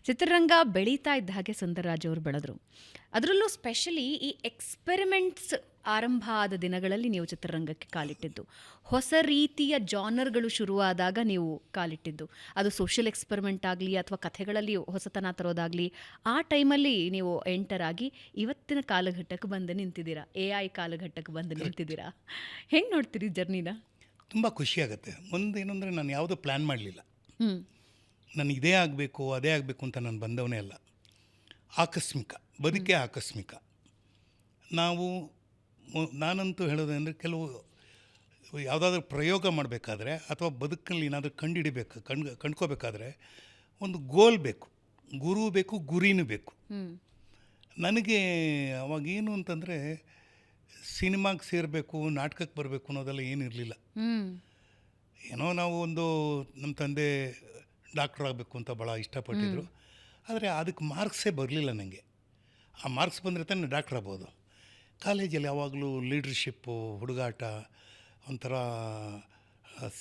ಚಿತ್ರರಂಗ ಬೆಳೀತಾ ಇದ್ದ ಹಾಗೆ ಸುಂದರ್ರಾಜ್ ಅವರು ಬೆಳೆದ್ರು. ಅದರಲ್ಲೂ ಸ್ಪೆಷಲಿ ಈ ಎಕ್ಸ್ಪೆರಿಮೆಂಟ್ಸ್ ಆರಂಭ ಆದ ದಿನಗಳಲ್ಲಿ ನೀವು ಚಿತ್ರರಂಗಕ್ಕೆ ಕಾಲಿಟ್ಟಿದ್ದು, ಹೊಸ ರೀತಿಯ ಜಾನರ್ಗಳು ಶುರುವಾದಾಗ ನೀವು ಕಾಲಿಟ್ಟಿದ್ದು, ಅದು ಸೋಷಿಯಲ್ ಎಕ್ಸ್ಪೆರಿಮೆಂಟ್ ಆಗಲಿ ಅಥವಾ ಕಥೆಗಳಲ್ಲಿ ಹೊಸತನ ತರೋದಾಗಲಿ, ಆ ಟೈಮಲ್ಲಿ ನೀವು ಎಂಟರ್ ಆಗಿ ಇವತ್ತಿನ ಕಾಲಘಟ್ಟಕ್ಕೆ ಬಂದು ನಿಂತಿದ್ದೀರಾ, AI ಕಾಲಘಟ್ಟಕ್ಕೆ ಬಂದು ನಿಂತಿದ್ದೀರಾ. ಹೆಂಗೆ ನೋಡ್ತೀರಿ ಜರ್ನಿನ? ತುಂಬ ಖುಷಿಯಾಗುತ್ತೆ. ಒಂದೇನೆಂದರೆ ನಾನು ಯಾವುದೂ ಪ್ಲ್ಯಾನ್ ಮಾಡಲಿಲ್ಲ. ಹ್ಞೂ ನಾನು ಇದೇ ಆಗಬೇಕು ಅದೇ ಆಗಬೇಕು ಅಂತ ನಾನು ಬಂದವನೇ ಅಲ್ಲ. ಆಕಸ್ಮಿಕ ಬದುಕೇ ಆಕಸ್ಮಿಕ. ನಾನಂತೂ ಹೇಳೋದಂದರೆ, ಕೆಲವು ಯಾವುದಾದ್ರೂ ಪ್ರಯೋಗ ಮಾಡಬೇಕಾದ್ರೆ ಅಥವಾ ಬದುಕಲ್ಲಿ ಏನಾದರೂ ಕಂಡ್ಕೋಬೇಕಾದ್ರೆ ಒಂದು ಗೋಲ್ ಬೇಕು, ಗುರು ಬೇಕು, ಗುರಿನೂ ಬೇಕು. ನನಗೆ ಅವಾಗೇನು ಅಂತಂದರೆ ಸಿನಿಮಾಗೆ ಸೇರಬೇಕು, ನಾಟಕಕ್ಕೆ ಬರಬೇಕು ಅನ್ನೋದೆಲ್ಲ ಏನಿರಲಿಲ್ಲ. ಏನೋ ನಾವು ನಮ್ಮ ತಂದೆ ಡಾಕ್ಟ್ರ್ ಆಗಬೇಕು ಅಂತ ಭಾಳ ಇಷ್ಟಪಟ್ಟಿದ್ರು. ಆದರೆ ಅದಕ್ಕೆ ಮಾರ್ಕ್ಸೇ ಬರಲಿಲ್ಲ ನನಗೆ. ಆ ಮಾರ್ಕ್ಸ್ ಬಂದರೆ ತಾನೇ ಡಾಕ್ಟ್ರ್ ಆಗ್ಬೋದು. ಕಾಲೇಜಲ್ಲಿ ಯಾವಾಗಲೂ ಲೀಡ್ರ್ಶಿಪ್ಪು, ಹುಡುಗಾಟ, ಒಂಥರ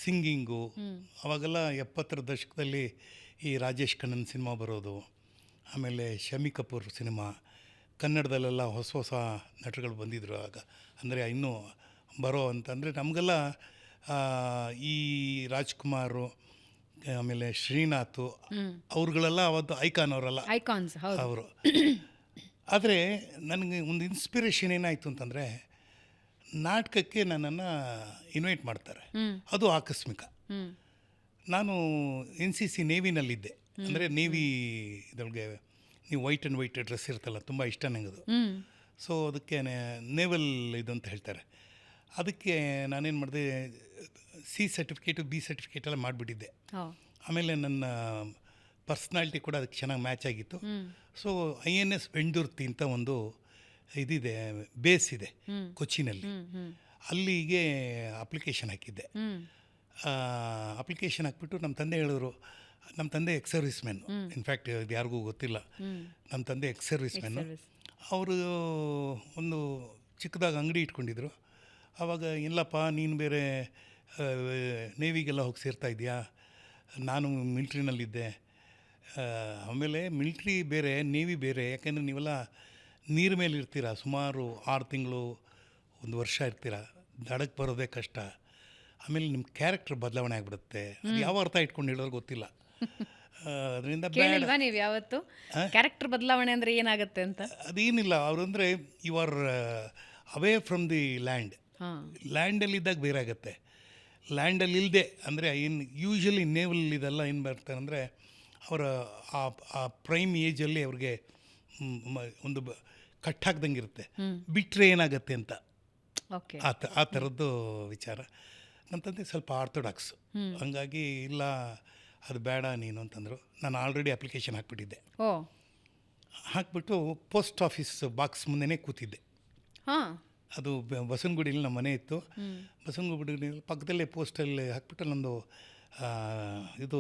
ಸಿಂಗಿಂಗು. ಅವಾಗೆಲ್ಲ 70ರ ದಶಕದಲ್ಲಿ ಈ ರಾಜೇಶ್ ಖನ್ನನ್ ಸಿನಿಮಾ ಬರೋದು, ಆಮೇಲೆ ಶಮಿ ಕಪೂರ್ ಸಿನಿಮಾ, ಕನ್ನಡದಲ್ಲೆಲ್ಲ ಹೊಸ ಹೊಸ ನಟರುಗಳು ಬಂದಿದ್ದರು ಆಗ. ಅಂದರೆ ಇನ್ನೂ ಬರೋ ಅಂತಂದರೆ ನಮಗೆಲ್ಲ ಈ ರಾಜ್ಕುಮಾರು, ಆಮೇಲೆ ಶ್ರೀನಾಥ್ ಅವ್ರುಗಳೆಲ್ಲ ಅವತ್ತು ಐಕಾನ್ಸ್ ಅವರು. ಆದರೆ ನನಗೆ ಒಂದು ಇನ್ಸ್ಪಿರೇಷನ್ ಏನಾಯಿತು ಅಂತಂದರೆ, ನಾಟಕಕ್ಕೆ ನನ್ನನ್ನು ಇನ್ವೈಟ್ ಮಾಡ್ತಾರೆ. ಅದು ಆಕಸ್ಮಿಕ. ನಾನು NCC ನೇವಿನಲ್ಲಿದ್ದೆ. ಅಂದರೆ ನೇವಿ ಇದರೊಳಗೆ ನೀವು ವೈಟ್ ಆ್ಯಂಡ್ ವೈಟ್ ಡ್ರೆಸ್ ಇರ್ತಲ್ಲ, ತುಂಬ ಇಷ್ಟ ನನಗದು. ಸೊ ಅದಕ್ಕೆ ನೇವಲ್ ಇದು ಅಂತ ಹೇಳ್ತಾರೆ. ಅದಕ್ಕೆ ನಾನೇನು ಮಾಡಿದೆ, C ಸರ್ಟಿಫಿಕೇಟು B ಸರ್ಟಿಫಿಕೇಟ್ ಎಲ್ಲ ಮಾಡಿಬಿಟ್ಟಿದ್ದೆ. ಆಮೇಲೆ ನನ್ನ ಪರ್ಸ್ನಾಲಿಟಿ ಕೂಡ ಅದಕ್ಕೆ ಚೆನ್ನಾಗಿ ಮ್ಯಾಚ್ ಆಗಿತ್ತು. ಸೊ INS ವೆಂಡುರ್ತಿ ಅಂತ ಒಂದು ಇದಿದೆ, ಬೇಸ್ ಇದೆ ಕೊಚ್ಚಿನಲ್ಲಿ. ಅಲ್ಲಿಗೆ ಅಪ್ಲಿಕೇಶನ್ ಹಾಕಿದ್ದೆ. ಅಪ್ಲಿಕೇಶನ್ ಹಾಕ್ಬಿಟ್ಟು ನಮ್ಮ ತಂದೆ ಹೇಳಿದ್ರು, ನಮ್ಮ ತಂದೆ ಎಕ್ಸ್ ಸರ್ವಿಸ್ ಮ್ಯಾನು. ಇನ್ಫ್ಯಾಕ್ಟ್ ಇದು ಯಾರಿಗೂ ಗೊತ್ತಿಲ್ಲ, ನಮ್ಮ ತಂದೆ ಎಕ್ಸ್ ಸರ್ವಿಸ್ ಮ್ಯಾನು. ಅವರು ಒಂದು ಚಿಕ್ಕದಾಗಿ ಅಂಗಡಿ ಇಟ್ಕೊಂಡಿದ್ರು. ಆವಾಗ ಇಲ್ಲಪ್ಪ, ನೀನು ಬೇರೆ ನೇವಿಗೆಲ್ಲ ಹೋಗಿ ಸೇರ್ತಾ ಇದೆಯಾ, ನಾನು ಮಿಲ್ಟ್ರಿನಲ್ಲಿದ್ದೆ. ಆಮೇಲೆ ಮಿಲ್ಟ್ರಿ ಬೇರೆ, ನೇವಿ ಬೇರೆ. ಯಾಕೆಂದರೆ ನೀವೆಲ್ಲ ನೀರ ಮೇಲೆ ಇರ್ತೀರ, ಸುಮಾರು 6 ತಿಂಗಳು 1 ವರ್ಷ ಇರ್ತೀರ, ದಡಕ್ಕೆ ಬರೋದೇ ಕಷ್ಟ. ಆಮೇಲೆ ನಿಮ್ಮ ಕ್ಯಾರೆಕ್ಟರ್ ಬದಲಾವಣೆ ಆಗಿಬಿಡುತ್ತೆ. ಅದು ಯಾವ ಅರ್ಥ ಇಟ್ಕೊಂಡು ಹೇಳೋರು ಗೊತ್ತಿಲ್ಲ. ಅದರಿಂದ ಕೇಳಿಲ್ವಾ ನೀವು ಯಾವತ್ತು ಕ್ಯಾರೆಕ್ಟರ್ ಬದಲಾವಣೆ ಅಂದರೆ ಏನಾಗುತ್ತೆ ಅಂತ? ಅದೇನಿಲ್ಲ, ಅವರು ಅಂದರೆ you are away from the ಲ್ಯಾಂಡಲ್ಲಿದ್ದಾಗ ಬೇರೆ ಆಗುತ್ತೆ. ಲ್ಯಾಂಡಲ್ಲಿ ಇಲ್ಲದೆ ಅಂದರೆ ಯೂಶ್ವಲಿ ನೇವಲ್ ಇದೆಲ್ಲ ಏನು ಬರ್ತಾರೆ ಅಂದರೆ, ಅವರ ಆ ಪ್ರೈಮ್ ಏಜಲ್ಲಿ ಅವ್ರಿಗೆ ಒಂದು ಕಟ್ಟಾಕ್ದಂಗೆ ಇರುತ್ತೆ. ಬಿಟ್ಟರೆ ಏನಾಗುತ್ತೆ ಅಂತ ಆ ಥರದ್ದು ವಿಚಾರ. ನನ್ನ ತಂದೆ ಸ್ವಲ್ಪ ಆರ್ಥೋಡಾಕ್ಸ್, ಹಂಗಾಗಿ ಇಲ್ಲ ಅದು ಬೇಡ ನೀನು ಅಂತಂದರು. ನಾನು ಆಲ್ರೆಡಿ ಅಪ್ಲಿಕೇಶನ್ ಹಾಕ್ಬಿಟ್ಟಿದ್ದೆ. ಹಾಕ್ಬಿಟ್ಟು ಪೋಸ್ಟ್ ಆಫೀಸ್ ಬಾಕ್ಸ್ ಮುಂದೆನೇ ಕೂತಿದ್ದೆ. ಅದು ಬಸವನಗುಡಿಯಲ್ಲಿ ನಮ್ಮ ಮನೆ ಇತ್ತು. ಬಸವನಗುಡಿ ಪಕ್ಕದಲ್ಲೇ ಪೋಸ್ಟಲ್ಲಿ ಹಾಕ್ಬಿಟ್ಟು ನಮ್ಮದು ಇದು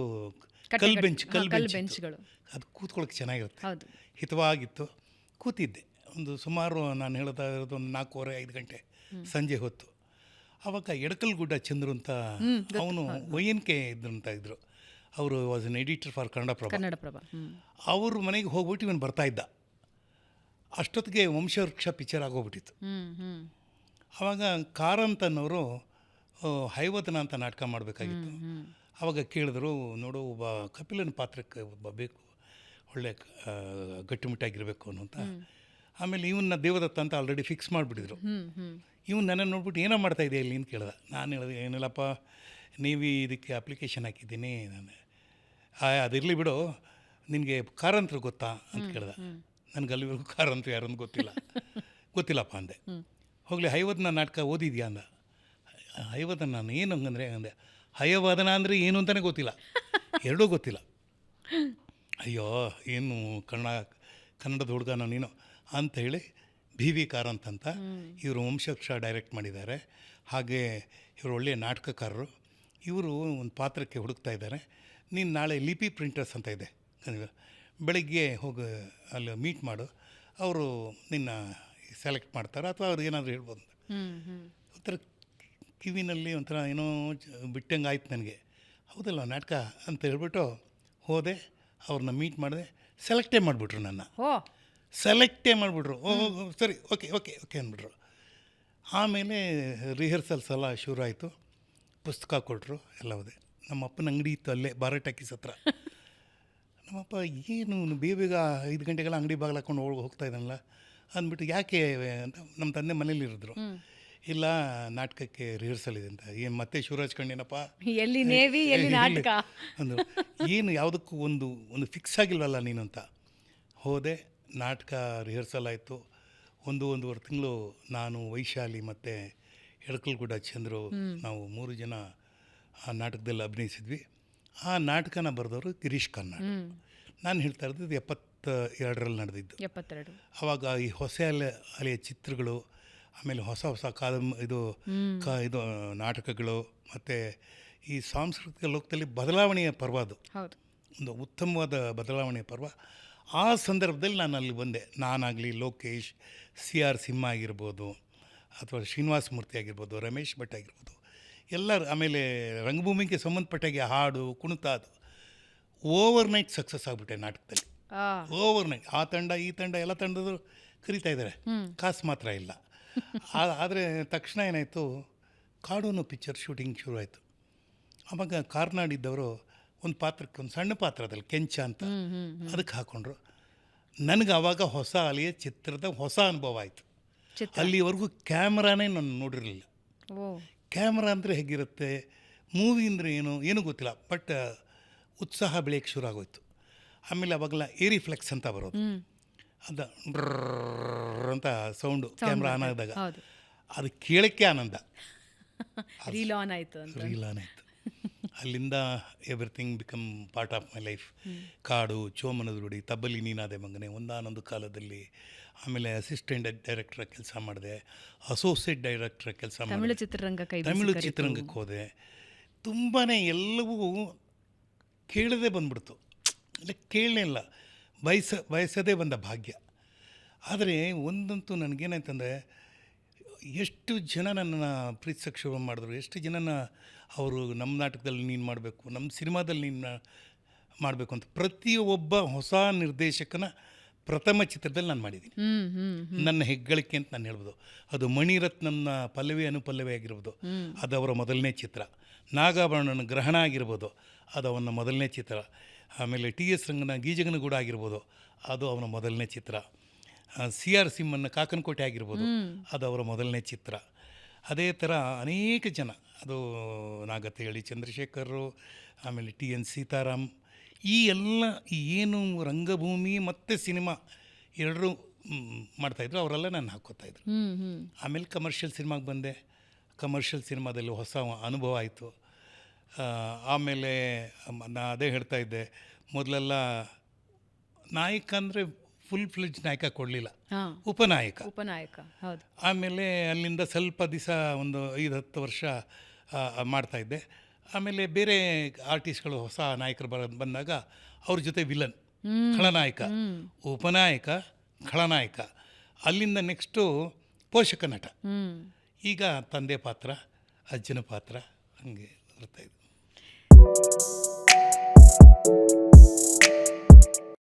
ಕಲ್ ಬೆಂಚ್ಗಳು, ಅದು ಕೂತ್ಕೊಳ್ಳೋಕೆ ಚೆನ್ನಾಗಿರುತ್ತೆ, ಹಿತವಾಗಿತ್ತು. ಕೂತಿದ್ದೆ. ಒಂದು ಸುಮಾರು ನಾನು ಹೇಳ್ತಾ ಇರೋದು ಒಂದು 4:30-5 ಗಂಟೆ ಸಂಜೆ ಹೊತ್ತು. ಆವಾಗ ಎಡಕಲ್ಗುಡ್ಡ ಚಂದ್ರು ಅಂತ ಅವನು ONK ಇದ್ರು. ಅವರು was an editor for Kannada Prabha. ಅವ್ರ ಮನೆಗೆ ಹೋಗ್ಬಿಟ್ಟು ಇವನು ಬರ್ತಾಯಿದ್ದ. ಅಷ್ಟೊತ್ತಿಗೆ ವಂಶವೃಕ್ಷ ಪಿಕ್ಚರ್ ಆಗೋಗ್ಬಿಟ್ಟಿತ್ತು. ಆವಾಗ ಕಾರಂತನವರು ಹೈವದನ ಅಂತ ನಾಟಕ ಮಾಡಬೇಕಾಗಿತ್ತು. ಆವಾಗ ಕೇಳಿದ್ರು, ನೋಡು ಒಬ್ಬ ಕಪಿಲನ ಪಾತ್ರಕ್ಕೆ ಒಬ್ಬ ಬೇಕು, ಒಳ್ಳೆ ಗಟ್ಟಿಮುಟ್ಟಾಗಿರಬೇಕು ಅನ್ನೋಂತ. ಆಮೇಲೆ ಇವನ್ನ ದೇವದತ್ತ ಅಂತ ಆಲ್ರೆಡಿ ಫಿಕ್ಸ್ ಮಾಡಿಬಿಟ್ಟಿದ್ರು. ಇವನು ನನ್ನನ್ನು ನೋಡ್ಬಿಟ್ಟು ಏನೋ ಮಾಡ್ತಾಯಿದ್ದೆ ಇಲ್ಲಿ ಅಂತ ಕೇಳ್ದೆ. ನಾನು ಹೇಳಿದೆ, ಏನಿಲ್ಲಪ್ಪ, ಇದಕ್ಕೆ ಅಪ್ಲಿಕೇಶನ್ ಹಾಕಿದ್ದೀನಿ ನಾನು. ಅದಿರಲಿ ಬಿಡು, ನಿನಗೆ ಕಾರಂತರು ಗೊತ್ತಾ ಅಂತ ಕೇಳ್ದೆ. ನನಗೆ ಅಲ್ಲಿವರೆಗೂ ಕಾರಂತರು ಯಾರನ್ನು ಗೊತ್ತಿಲ್ಲಪ್ಪ ಅಂದೆ. ಹೋಗಲಿ, ಹಯವದನ ನಾಟಕ ಓದಿದ್ಯಾ ಅಂದ. ಹಯವದನ ನಾನು ಏನು ಹಂಗಂದರೆ ಅಂದೆ. ಹಯವದನ ಅಂದರೆ ಏನು ಅಂತಲೇ ಗೊತ್ತಿಲ್ಲ, ಎರಡೂ ಗೊತ್ತಿಲ್ಲ. ಅಯ್ಯೋ, ಏನು ಕನ್ನಡದ ಹುಡುಗನೋ ನೀನು ಅಂತ ಹೇಳಿ BV ಕಾರಂತ್ ಅಂತ ಇವರು ವಂಶವೃಕ್ಷ ಡೈರೆಕ್ಟ್ ಮಾಡಿದ್ದಾರೆ. ಹಾಗೆ ಇವರು ಒಳ್ಳೆಯ ನಾಟಕಕಾರರು. ಇವರು ಒಂದು ಪಾತ್ರಕ್ಕೆ ಹುಡುಕ್ತಾ ಇದ್ದಾರೆ. ನೀನು ನಾಳೆ ಲಿಪಿ ಪ್ರಿಂಟರ್ಸ್ ಅಂತ ಇದೆ, ಬೆಳಗ್ಗೆ ಹೋಗಿ ಅಲ್ಲಿ ಮೀಟ್ ಮಾಡು, ಅವರು ನಿನ್ನ ಸೆಲೆಕ್ಟ್ ಮಾಡ್ತಾರೆ ಅಥವಾ ಅವ್ರು ಏನಾದರೂ ಹೇಳ್ಬೋದು ಅಂತ. ಒಂಥರ ಕಿವಿನಲ್ಲಿ ಒಂಥರ ಏನೋ ಬಿಟ್ಟಂಗೆ ಆಯ್ತು ನನಗೆ. ಹೌದಲ್ಲ ನಾಟಕ ಅಂತ ಹೇಳ್ಬಿಟ್ಟು ಹೋದೆ, ಅವ್ರನ್ನ ಮೀಟ್ ಮಾಡಿದೆ. ಸೆಲೆಕ್ಟೇ ಮಾಡಿಬಿಟ್ರು ನನ್ನ. ಓ ಸೆಲೆಕ್ಟೇ ಮಾಡಿಬಿಟ್ರು. ಓ ಸರಿ, ಓಕೆ ಓಕೆ ಓಕೆ ಅಂದ್ಬಿಟ್ರು. ಆಮೇಲೆ ರಿಹರ್ಸಲ್ಸ್ ಎಲ್ಲ ಶುರು ಆಯಿತು. ಪುಸ್ತಕ ಕೊಟ್ಟರು, ಎಲ್ಲ ಹೋದೆ. ನಮ್ಮ ಅಪ್ಪನ ಅಂಗಡಿ ಇತ್ತು ಅಲ್ಲೇ, ಬಾರ ಟಾಕೀಸ್ ಹತ್ರ. ನಮ್ಮಪ್ಪ ಏನು ಬೇಗ 5 ಗಂಟೆಗೆಲ್ಲ ಅಂಗಡಿ ಬಾಗಿಲು ಹಾಕೊಂಡು ಹೋಗ್ತಾ ಇದ್ದಾನಲ್ಲ ಅಂದ್ಬಿಟ್ಟು, ಯಾಕೆ ಅಂತ ನಮ್ಮ ತಂದೆ ಮನೇಲಿ ಇರಿದ್ರು. ಇಲ್ಲ, ನಾಟಕಕ್ಕೆ ರಿಹರ್ಸಲ್ ಇದೆ ಅಂತ. ಏನು ಮತ್ತೆ ಶುರು ಹಚ್ಕೊಂಡೇನಪ್ಪ, ಎಲ್ಲಿ ನೇವಿ ಎಲ್ಲಿ ನಾಟಕ ಅಂದರು. ಏನು ಯಾವುದಕ್ಕೂ ಒಂದು ಫಿಕ್ಸ್ ಆಗಿಲ್ವಲ್ಲ ನೀನು ಅಂತ. ಹೋದೆ, ನಾಟಕ ರಿಹರ್ಸಲ್ ಆಯಿತು. 1.5 ತಿಂಗಳು ನಾನು, ವೈಶಾಲಿ ಮತ್ತು ಎಳಕಲ್ಗೂಡ ಚಂದ್ರು, ನಾವು 3 ಜನ ಆ ನಾಟಕದಲ್ಲಿ ಅಭಿನಯಿಸಿದ್ವಿ. ಆ ನಾಟಕನ ಬರೆದವರು ಗಿರೀಶ್ ಕಾರ್ನಾಡ್. ನಾನು ಹೇಳ್ತಾ ಇರೋದು 72ರಲ್ಲಿ ನಡೆದಿದ್ದು. 72. ಆವಾಗ ಈ ಹೊಸ ಅಲೆಯ ಚಿತ್ರಗಳು, ಆಮೇಲೆ ಹೊಸ ಇದು ನಾಟಕಗಳು, ಮತ್ತು ಈ ಸಾಂಸ್ಕೃತಿಕ ಲೋಕದಲ್ಲಿ ಬದಲಾವಣೆಯ ಪರ್ವ. ಅದು ಹೌದು, ಒಂದು ಉತ್ತಮವಾದ ಬದಲಾವಣೆಯ ಪರ್ವ. ಆ ಸಂದರ್ಭದಲ್ಲಿ ನಾನು ಅಲ್ಲಿ ಬಂದೆ. ನಾನಾಗಲಿ, ಲೋಕೇಶ್, CR ಸಿಂಹ ಆಗಿರ್ಬೋದು, ಅಥವಾ ಶ್ರೀನಿವಾಸ ಮೂರ್ತಿ ಆಗಿರ್ಬೋದು, ರಮೇಶ್ ಭಟ್ ಆಗಿರ್ಬೋದು, ಎಲ್ಲರೂ. ಆಮೇಲೆ ರಂಗಭೂಮಿಗೆ ಸಂಬಂಧಪಟ್ಟಾಗೆ ಹಾಡು, ಕುಣಿತ, ಅದು ಓವರ್ನೈಟ್ ಸಕ್ಸಸ್ ಆಗಿಬಿಟ್ಟೆ ನಾಟಕದಲ್ಲಿ. ಓವರ್ನೈಟ್ ಆ ತಂಡ ಈ ತಂಡ ಎಲ್ಲ ತಂಡದವರು ಕರೀತಾ ಇದ್ದಾರೆ, ಕಾಸು ಮಾತ್ರ ಇಲ್ಲ. ಆದರೆ ತಕ್ಷಣ ಏನಾಯಿತು, ಕಾಡೂನು ಪಿಕ್ಚರ್ ಶೂಟಿಂಗ್ ಶುರುವಾಯಿತು. ಆವಾಗ ಕಾರ್ನಾಡಿದ್ದವರು ಒಂದು ಪಾತ್ರಕ್ಕೆ, ಒಂದು ಸಣ್ಣ ಪಾತ್ರದಲ್ಲಿ ಕೆಂಚ ಅಂತ, ಅದಕ್ಕೆ ಹಾಕ್ಕೊಂಡ್ರು. ನನಗೆ ಆವಾಗ ಹೊಸ ಅಲೆಯ ಚಿತ್ರದ ಹೊಸ ಅನುಭವ ಆಯಿತು. ಅಲ್ಲಿವರೆಗೂ ಕ್ಯಾಮ್ರಾನೇ ನಾನು ನೋಡಿರಲಿಲ್ಲ. ಕ್ಯಾಮ್ರಾ ಅಂದರೆ ಹೇಗಿರುತ್ತೆ, ಮೂವಿ ಅಂದರೆ ಏನೂ ಗೊತ್ತಿಲ್ಲ. ಬಟ್ ಉತ್ಸಾಹ ಬೆಳೆಯೋಕ್ಕೆ ಶುರು ಆಗೋಯ್ತು. ಆಮೇಲೆ ಅವಾಗೆಲ್ಲ ಏರಿಫ್ಲೆಕ್ಸ್ ಅಂತ ಬರೋದು, ಅದು ಅಂತ ಸೌಂಡು ಕ್ಯಾಮ್ರಾ ಆನ್ ಆದಾಗ ಅದು ಕೇಳೋಕ್ಕೆ ಆನಂದ. ರೀಲ್ ಆನ್ ಆಯಿತು. ಅಲ್ಲಿಂದ everything become part of my life. ಕಾಡು, ಚೋಮನದ ರೂಢಿ, ತಬ್ಬಲಿ ನೀನಾದೆ ಮಗನೆ, ಒಂದಾನೊಂದು ಕಾಲದಲ್ಲಿ. ಆಮೇಲೆ ಅಸಿಸ್ಟೆಂಟ್ ಡೈರೆಕ್ಟರ್ ಕೆಲಸ ಮಾಡಿದೆ, ಅಸೋಸಿಯೇಟ್ ಡೈರೆಕ್ಟರ್ ಕೆಲಸ ಮಾಡಿದೆ, ತಮಿಳು ಚಿತ್ರರಂಗಕ್ಕೆ ಹೋದೆ. ತುಂಬಾ ಎಲ್ಲವೂ ಕೇಳದೆ ಬಂದ್ಬಿಡ್ತು, ಇಲ್ಲ ಕೇಳಲೇ ಇಲ್ಲ, ಬಯಸದೇ ಬಂದ ಭಾಗ್ಯ. ಆದರೆ ಒಂದಂತೂ ನನಗೇನಾಯ್ತಂದರೆ, ಎಷ್ಟು ಜನ ನನ್ನನ್ನು ಪ್ರೀತಿಸೋಕ್ಕೆ ಶುರು ಮಾಡಿದ್ರು, ಎಷ್ಟು ಜನನ ಅವರು ನಮ್ಮ ನಾಟಕದಲ್ಲಿ ನೀನು ಮಾಡಬೇಕು, ನಮ್ಮ ಸಿನಿಮಾದಲ್ಲಿ ನೀನು ಮಾಡಬೇಕು ಅಂತ. ಪ್ರತಿಯೊಬ್ಬ ಹೊಸ ನಿರ್ದೇಶಕನ ಪ್ರಥಮ ಚಿತ್ರದಲ್ಲಿ ನಾನು ಮಾಡಿದ್ದೀನಿ. ನನ್ನ ಹೆಗ್ಗಳಿಕೆ ಅಂತ ನಾನು ಹೇಳ್ಬೋದು. ಅದು ಮಣಿರತ್ನಂನ ಪಲ್ಲವಿ ಅನುಪಲ್ಲವಿ ಆಗಿರ್ಬೋದು, ಅದು ಅವರ ಮೊದಲನೇ ಚಿತ್ರ. ನಾಗಾಭರಣನ ಗ್ರಹಣ ಆಗಿರ್ಬೋದು, ಅದು ಅವನ ಮೊದಲನೇ ಚಿತ್ರ. ಆಮೇಲೆ TS ರಂಗನ ಗೀಜಗನಗೂಡ ಆಗಿರ್ಬೋದು, ಅದು ಅವನ ಮೊದಲನೇ ಚಿತ್ರ. CR ಸಿಂಹನ ಕಾಕನಕೋಟೆ ಆಗಿರ್ಬೋದು, ಅದು ಅವರ ಮೊದಲನೇ ಚಿತ್ರ. ಅದೇ ಥರ ಅನೇಕ ಜನ, ಅದು ನಾಗತಿಹಳ್ಳಿ ಚಂದ್ರಶೇಖರರು, ಆಮೇಲೆ TN ಸೀತಾರಾಮ್, ಈ ಎಲ್ಲ ಏನು ರಂಗಭೂಮಿ ಮತ್ತು ಸಿನಿಮಾ ಎರಡರೂ ಮಾಡ್ತಾಯಿದ್ರು, ಅವರೆಲ್ಲ ನಾನು ಹಾಕ್ಕೋತಾಯಿದ್ರು. ಆಮೇಲೆ ಕಮರ್ಷಿಯಲ್ ಸಿನಿಮಾಗೆ ಬಂದೆ. ಕಮರ್ಷಿಯಲ್ ಸಿನಿಮಾದಲ್ಲಿ ಹೊಸ ಅನುಭವ ಆಯಿತು. ಆಮೇಲೆ ಅದೇ ಹೇಳ್ತಾ ಇದ್ದೆ, ಮೊದಲೆಲ್ಲ ನಾಯಕ ಅಂದರೆ ಫುಲ್ ಫ್ಲೆಜ್ ನಾಯಕ ಕೊಡಲಿಲ್ಲ, ಉಪನಾಯಕ. ಹೌದು. ಆಮೇಲೆ ಅಲ್ಲಿಂದ ಸ್ವಲ್ಪ ದಿವಸ, ಒಂದು 5-10 ವರ್ಷ ಮಾಡ್ತಾಯಿದ್ದೆ. ಆಮೇಲೆ ಬೇರೆ ಆರ್ಟಿಸ್ಟ್ಗಳು ಹೊಸ ನಾಯಕರು ಬಂದಾಗ ಅವ್ರ ಜೊತೆ ವಿಲನ್, ಖಳನಾಯಕ, ಉಪನಾಯಕ, ಖಳನಾಯಕ. ಅಲ್ಲಿಂದ ನೆಕ್ಸ್ಟು ಪೋಷಕ ನಟ. ಈಗ ತಂದೆ ಪಾತ್ರ, ಅಜ್ಜನ ಪಾತ್ರ, ಹಂಗೆ ಬರ್ತಾಯಿದ್ದೆ.